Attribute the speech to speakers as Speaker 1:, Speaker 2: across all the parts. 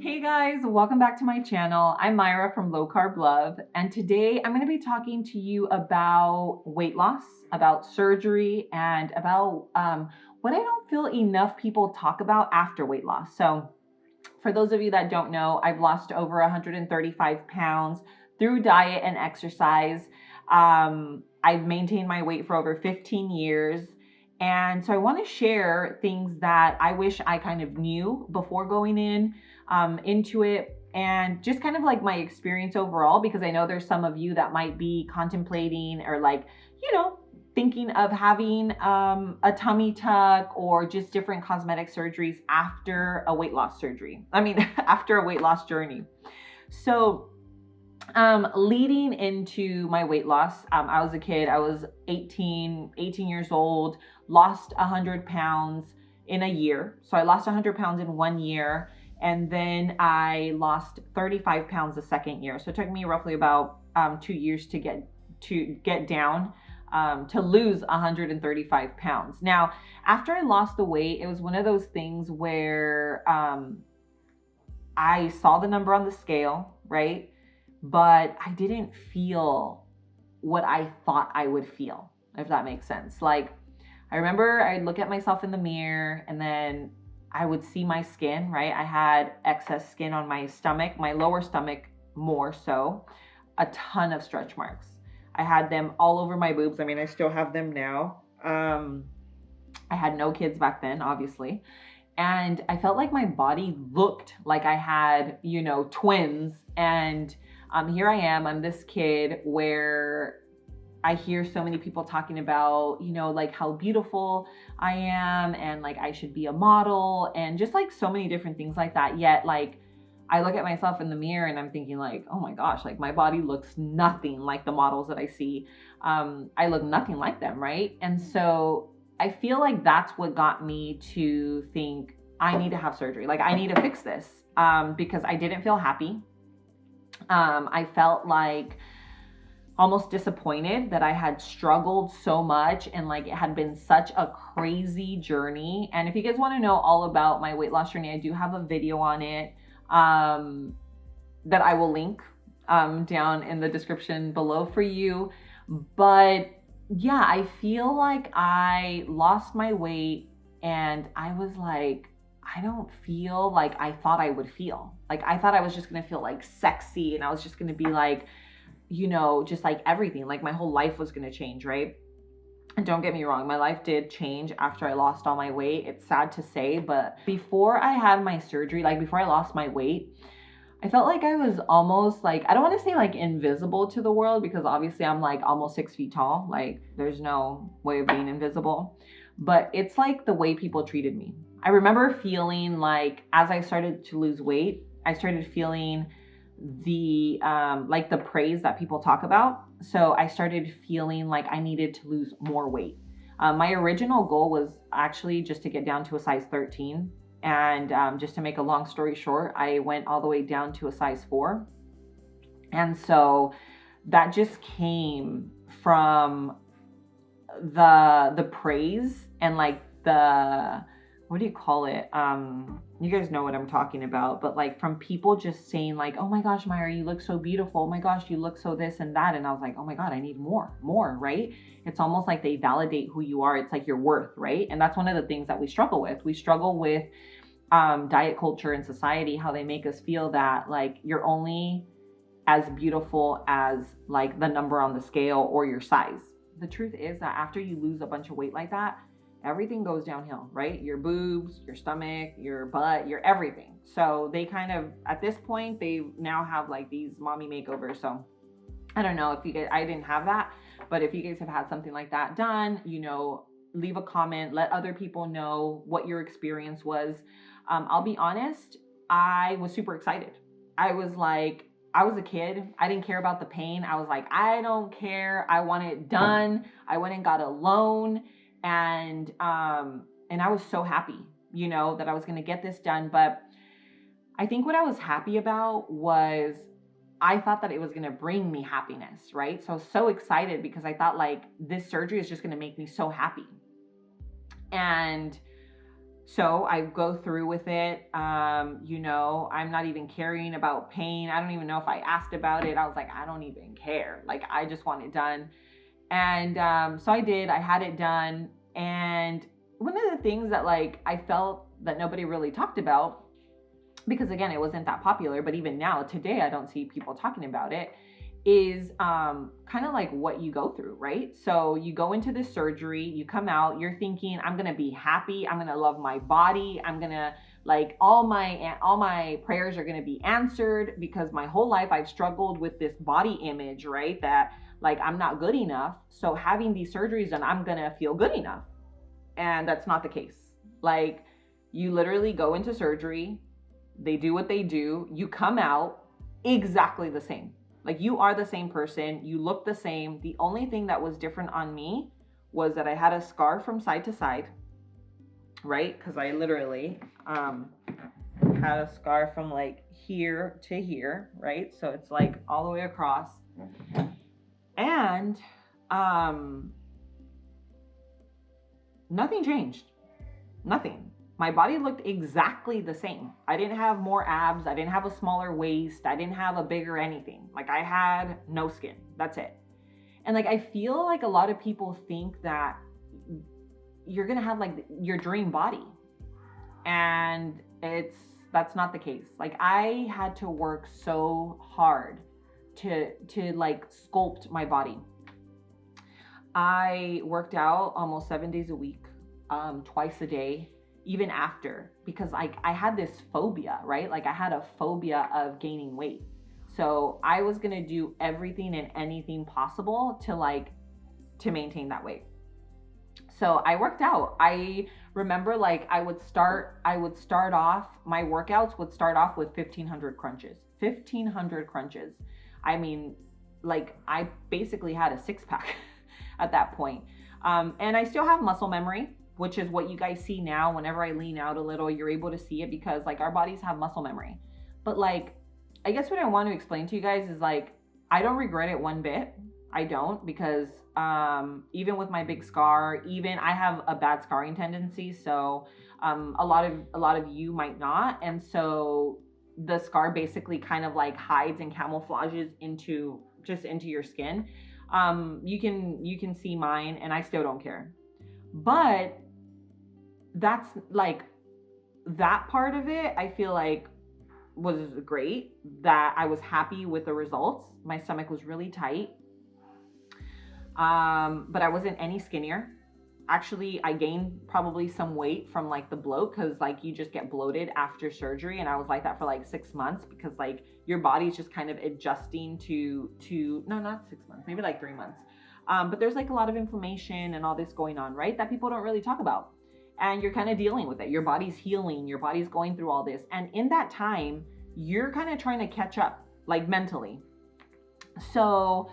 Speaker 1: Hey guys, welcome back to my channel. I'm Myra from Low Carb Love, and today I'm going to be talking to you about weight loss, about surgery, and about what I don't feel enough people talk about after weight loss. So for those of you that don't know, I've lost over 135 pounds through diet and exercise. I've maintained my weight for over 15 years. And so I want to share things that I wish I kind of knew before going into it, and just kind of like my experience overall, because I know there's some of you that might be contemplating or thinking of having a tummy tuck or just different cosmetic surgeries after a weight loss surgery. After a weight loss journey. So leading into my weight loss, I was a kid. I was 18 years old, lost 100 pounds in a year. So I lost 100 pounds in 1 year. And then I lost 35 pounds the second year. So it took me roughly about 2 years to get down to lose 135 pounds. Now, after I lost the weight, it was one of those things where I saw the number on the scale, right? But I didn't feel what I thought I would feel, if that makes sense. Like, I remember I'd look at myself in the mirror and then I would see my skin, right? I had excess skin on my stomach, my lower stomach more so, a ton of stretch marks. I had them all over my boobs. I still have them now. I had no kids back then, obviously. And I felt like my body looked like I had, twins. And here I am, I'm this kid where I hear so many people talking about, like how beautiful I am and like I should be a model and just like so many different things like that. Yet like I look at myself in the mirror and I'm thinking like, oh my gosh, like my body looks nothing like the models that I see. I look nothing like them, right? And so I feel like that's what got me to think I need to have surgery. Like I need to fix this because I didn't feel happy. I felt like almost disappointed that I had struggled so much and like it had been such a crazy journey. And if you guys want to know all about my weight loss journey, I do have a video on it that I will link down in the description below for you. But yeah, I feel like I lost my weight and I was like, I don't feel like I thought I would feel. Like I thought I was just going to feel like sexy and I was just going to be like, just like everything, like my whole life was going to change, right? And don't get me wrong, my life did change after I lost all my weight. It's sad to say, but before I had my surgery, like before I lost my weight, I felt like I was almost like, I don't want to say like invisible to the world because obviously I'm like almost 6 feet tall. Like there's no way of being invisible, but it's like the way people treated me. I remember feeling like as I started to lose weight, I started feeling the like the praise that people talk about. So I started feeling like I needed to lose more weight. My original goal was actually just to get down to a size 13. And just to make a long story short, I went all the way down to a size 4. And so that just came from the praise and like the, what do you call it? You guys know what I'm talking about, but like from people just saying like, oh my gosh, Myra, you look so beautiful. Oh my gosh, you look so this and that. And I was like, oh my God, I need more, right? It's almost like they validate who you are. It's like your worth, right? And that's one of the things that we struggle with. We struggle with diet culture and society, how they make us feel that like you're only as beautiful as like the number on the scale or your size. The truth is that after you lose a bunch of weight like that, everything goes downhill, right? Your boobs, your stomach, your butt, your everything. So they kind of, at this point, they now have like these mommy makeovers. So I don't know if you guys, I didn't have that, but if you guys have had something like that done, leave a comment, let other people know what your experience was. I'll be honest, I was super excited. I was a kid. I didn't care about the pain. I was like, I don't care. I want it done. I went and got a loan. And I was so happy, that I was going to get this done. But I think what I was happy about was I thought that it was going to bring me happiness, right? So I was so excited because I thought like this surgery is just going to make me so happy. And So I go through with it. You know, I'm not even caring about pain. I don't even know if I asked about it. I was like, I don't even care. Like, I just want it done. And so I did. I had it done. And one of the things that like I felt that nobody really talked about, because again, it wasn't that popular, but even now, today, I don't see people talking about it, is kind of like what you go through, right? So you go into this surgery, you come out, you're thinking, I'm gonna be happy, I'm gonna love my body, I'm gonna like all my prayers are gonna be answered, because my whole life I've struggled with this body image, right? That like I'm not good enough. So having these surgeries done, I'm gonna feel good enough. And that's not the case. Like, you literally go into surgery, they do what they do, you come out exactly the same. Like, you are the same person, you look the same. The only thing that was different on me was that I had a scar from side to side, right? Because I literally had a scar from like here to here, right? So it's like all the way across. And nothing changed. Nothing. My body looked exactly the same. I didn't have more abs. I didn't have a smaller waist. I didn't have a bigger anything. Like, I had no skin. That's it. And like, I feel like a lot of people think that you're going to have like your dream body. And that's not the case. Like, I had to work so hard to like sculpt my body. I worked out almost 7 days a week, twice a day, even after, because I had this phobia, right? Like, I had a phobia of gaining weight. So I was going to do everything and anything possible to maintain that weight. So I worked out. I remember like I would start off, my workouts would start off with 1,500 crunches. 1,500 crunches. I mean, like, I basically had a six pack at that point. And I still have muscle memory, which is what you guys see now. Whenever I lean out a little, you're able to see it, because like our bodies have muscle memory. But like, I guess what I want to explain to you guys is like, I don't regret it one bit. I don't, because even with my big scar, even I have a bad scarring tendency. So a lot of you might not. And so the scar basically kind of like hides and camouflages into your skin. You can see mine, and I still don't care. But that's like, that part of it, I feel like was great, that I was happy with the results. My stomach was really tight. But I wasn't any skinnier. Actually, I gained probably some weight from like the bloat, because like you just get bloated after surgery, and I was like that for like 6 months, because like your body's just kind of adjusting to no, not 6 months, maybe like 3 months. But there's like a lot of inflammation and all this going on, right? That people don't really talk about. And you're kind of dealing with it. Your body's healing, your body's going through all this. And in that time, you're kind of trying to catch up, like mentally. So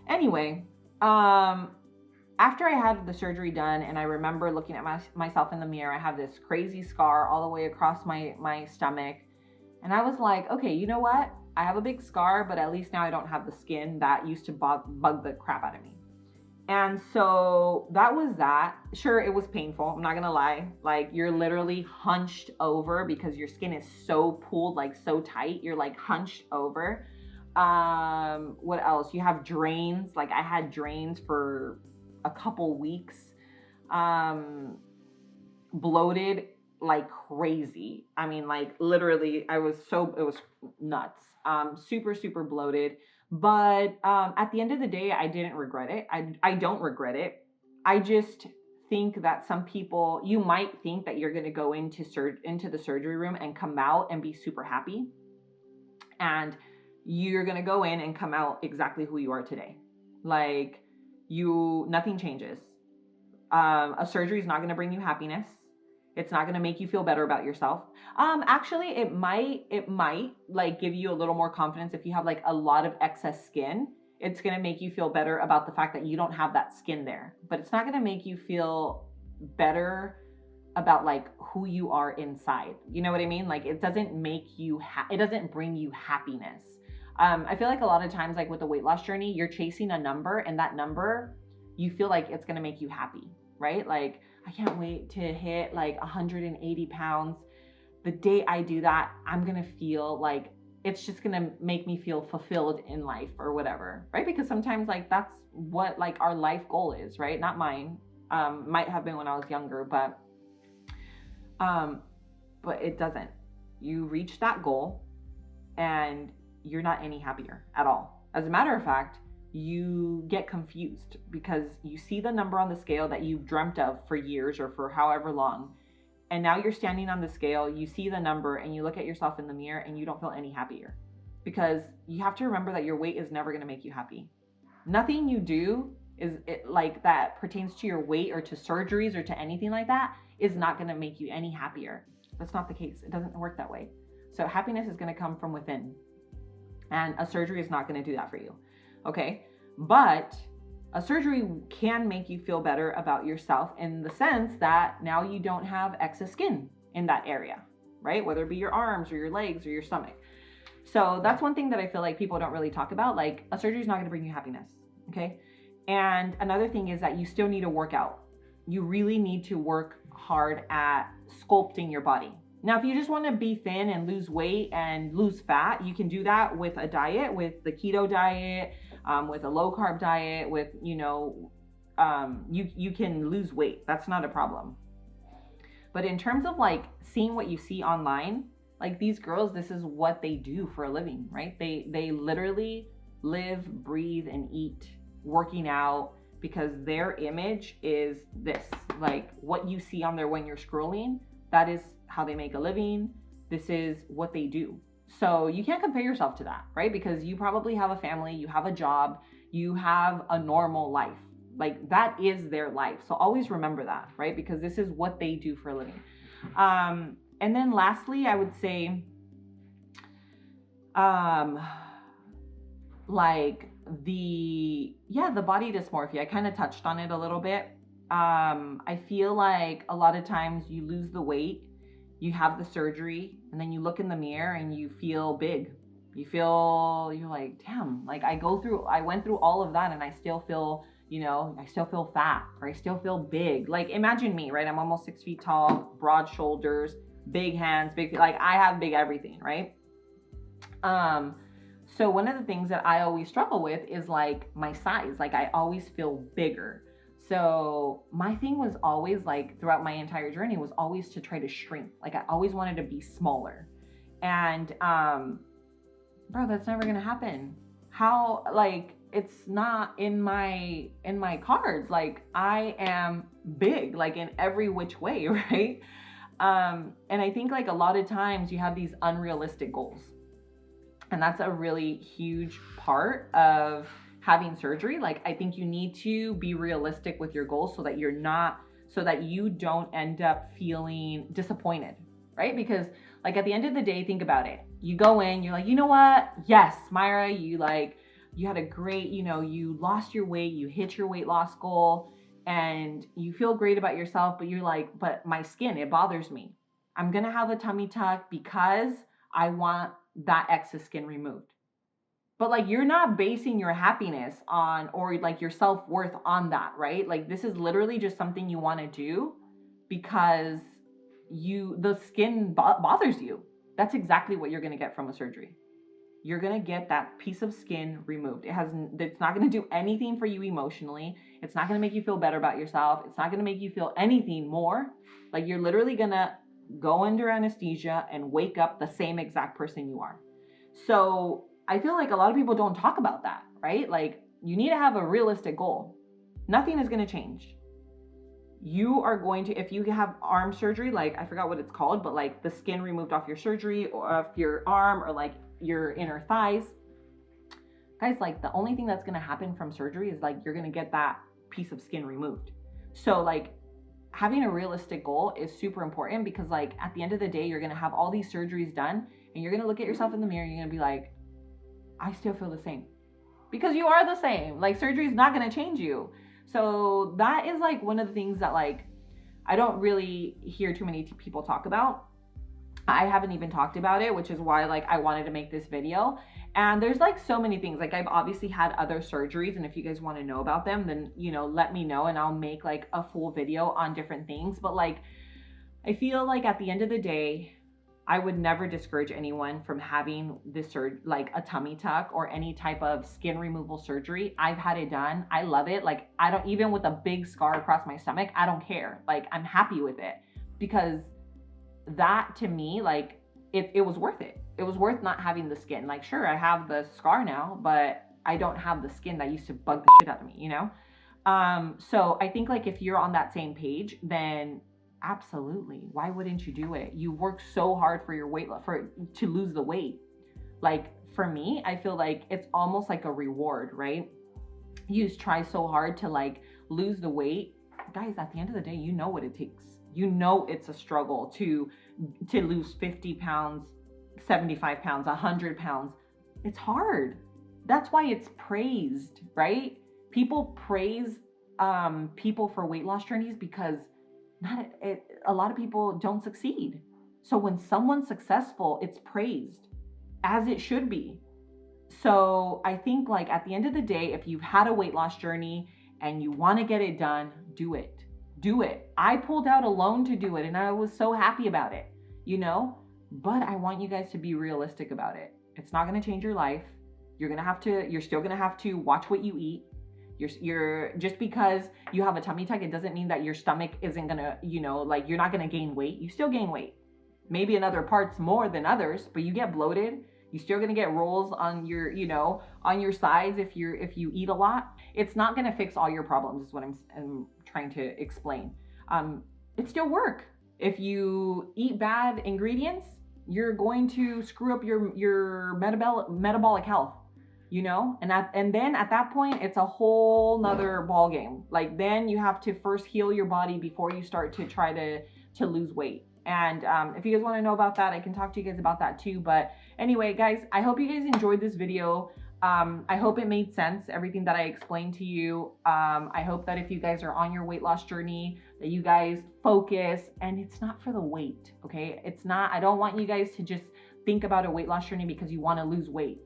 Speaker 1: anyway, after I had the surgery done, and I remember looking at myself in the mirror, I have this crazy scar all the way across my stomach. And I was like, okay, you know what? I have a big scar, but at least now I don't have the skin that used to bug the crap out of me. And so that was that. Sure, it was painful. I'm not gonna lie. Like, you're literally hunched over because your skin is so pulled, like so tight. You're like hunched over. What else? You have drains. Like, I had drains for a couple weeks. Bloated like crazy. I mean, like literally, it was nuts. Super, super bloated. But at the end of the day, I didn't regret it. I don't regret it. I just think that some people, you might think that you're going to go into the surgery room and come out and be super happy. And you're going to go in and come out exactly who you are today. Like, nothing changes. A surgery is not going to bring you happiness. It's not going to make you feel better about yourself. Actually, it might like give you a little more confidence if you have like a lot of excess skin. It's going to make you feel better about the fact that you don't have that skin there. But it's not going to make you feel better about like who you are inside. You know what I mean? Like, it doesn't make you it doesn't bring you happiness. I feel like a lot of times, like with the weight loss journey, you're chasing a number, and that number, you feel like it's going to make you happy, right? Like, I can't wait to hit like 180 pounds. The day I do that, I'm going to feel like it's just going to make me feel fulfilled in life or whatever, right? Because sometimes like that's what like our life goal is, right? Not mine. Might have been when I was younger, but it doesn't. You reach that goal and you're not any happier at all. As a matter of fact, you get confused because you see the number on the scale that you've dreamt of for years or for however long. And now you're standing on the scale, you see the number, and you look at yourself in the mirror and you don't feel any happier. Because you have to remember that your weight is never going to make you happy. Nothing you do is like that pertains to your weight or to surgeries or to anything like that is not going to make you any happier. That's not the case. It doesn't work that way. So happiness is going to come from within. And a surgery is not going to do that for you. Okay? But a surgery can make you feel better about yourself in the sense that now you don't have excess skin in that area, right? Whether it be your arms or your legs or your stomach. So that's one thing that I feel like people don't really talk about. Like a surgery is not going to bring you happiness, okay? And another thing is that you still need to work out. You really need to work hard at sculpting your body. Now, if you just want to be thin and lose weight and lose fat, you can do that with a diet, with the keto diet, with a low carb diet, with, you can lose weight. That's not a problem. But in terms of like seeing what you see online, like these girls, this is what they do for a living, right? They literally live, breathe, and eat working out because their image is this, like what you see on there when you're scrolling, that is how they make a living. This is what they do. So you can't compare yourself to that, right? Because you probably have a family, you have a job, you have a normal life. Like that is their life. So always remember that, right? Because this is what they do for a living. And then lastly, I would say, like the body dysmorphia. I kind of touched on it a little bit. I feel like a lot of times you lose the weight, you have the surgery, and then you look in the mirror and you feel big. You're like, damn, like I went through all of that and I still feel, I still feel fat or I still feel big. Like imagine me, right? I'm almost 6 feet tall, broad shoulders, big hands, big, like I have big everything, right? So one of the things that I always struggle with is like my size. Like I always feel bigger. So my thing was always like throughout my entire journey was always to try to shrink. Like I always wanted to be smaller. And bro, that's never gonna happen. How, like, it's not in my cards. Like I am big, like in every which way, right? And I think like a lot of times you have these unrealistic goals. And that's a really huge part of having surgery. Like I think you need to be realistic with your goals so that you don't end up feeling disappointed, right? Because like at the end of the day, think about it. You go in, you're like, you know what? Yes, Myra, you had a great, you lost your weight, you hit your weight loss goal and you feel great about yourself, but you're like, but my skin, it bothers me. I'm going to have a tummy tuck because I want that excess skin removed. But like you're not basing your happiness on or like your self-worth on that, right? Like this is literally just something you want to do because the skin bothers you. That's exactly what you're going to get from a surgery. You're going to get that piece of skin removed. It's not going to do anything for you emotionally. It's not going to make you feel better about yourself. It's not going to make you feel anything more. Like you're literally going to go under anesthesia and wake up the same exact person you are. So I feel like a lot of people don't talk about that, right? Like you need to have a realistic goal. Nothing is going to change. You are going to, if you have arm surgery, like I forgot what it's called, but like the skin removed off your surgery or off your arm or like your inner thighs, guys, like the only thing that's going to happen from surgery is like you're going to get that piece of skin removed. So like having a realistic goal is super important because like at the end of the day, you're going to have all these surgeries done and you're going to look at yourself in the mirror and you're going to be like, I still feel the same, because you are the same. Like surgery is not going to change you. So that is like one of the things that like I don't really hear too many people talk about. I haven't even talked about it, which is why like I wanted to make this video. And there's like so many things. Like I've obviously had other surgeries, and if you guys want to know about them, then let me know and I'll make like a full video on different things. But like I feel like at the end of the day, I would never discourage anyone from having this like a tummy tuck or any type of skin removal surgery. I've had it done. I love it. Like I don't, even with a big scar across my stomach, I don't care. Like I'm happy with it, because that to me, like it was worth it. It was worth not having the skin. Like sure, I have the scar now, but I don't have the skin that used to bug the shit out of me, So I think like if you're on that same page, then absolutely, why wouldn't you do it? You work so hard for your weight to lose the weight. Like for me, I feel like it's almost like a reward, right? You just try so hard to like lose the weight. Guys, at the end of the day, you know what it takes. It's a struggle to lose 50 pounds, 75 pounds, 100 pounds. It's hard. That's why it's praised, right? People praise people for weight loss journeys because a lot of people don't succeed. So when someone's successful, it's praised, as it should be. So I think like at the end of the day, if you've had a weight loss journey and you want to get it done, do it. Do it. I pulled out a loan to do it and I was so happy about it, but I want you guys to be realistic about it. It's not going to change your life. You're still going to have to watch what you eat. You're just because you have a tummy tuck, it doesn't mean that your stomach isn't gonna, like you're not gonna gain weight. You still gain weight, maybe in other parts more than others, but you get bloated. You're still gonna get rolls on your, on your sides if you eat a lot. It's not gonna fix all your problems, is what I'm trying to explain. It still work. If you eat bad ingredients, you're going to screw up your metabolic health. And then at that point, it's a whole nother ball game. Like then you have to first heal your body before you start to try to lose weight. And if you guys want to know about that, I can talk to you guys about that too. But anyway, guys, I hope you guys enjoyed this video. I hope it made sense, everything that I explained to you. I hope that if you guys are on your weight loss journey, that you guys focus, and it's not for the weight, okay? It's not, I don't want you guys to just think about a weight loss journey because you want to lose weight.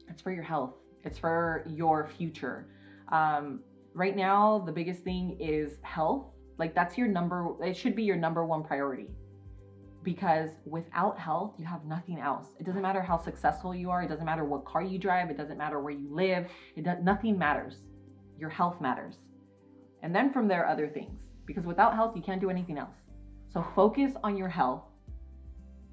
Speaker 1: It's for your health. It's for your future. Right now, the biggest thing is health. Like it should be your number one priority, because without health, you have nothing else. It doesn't matter how successful you are. It doesn't matter what car you drive. It doesn't matter where you live. Nothing matters. Your health matters. And then from there, other things, because without health, you can't do anything else. So focus on your health,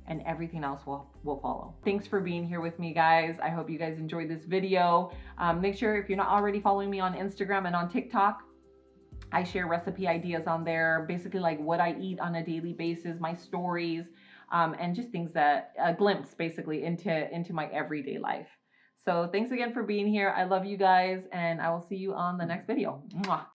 Speaker 1: and everything else will follow. Thanks for being here with me, guys. I hope you guys enjoyed this video. Make sure, if you're not already following me on Instagram and on TikTok, I share recipe ideas on there, basically like what I eat on a daily basis, my stories, and just things that, a glimpse basically into my everyday life. So thanks again for being here. I love you guys, and I will see you on the next video. Mwah.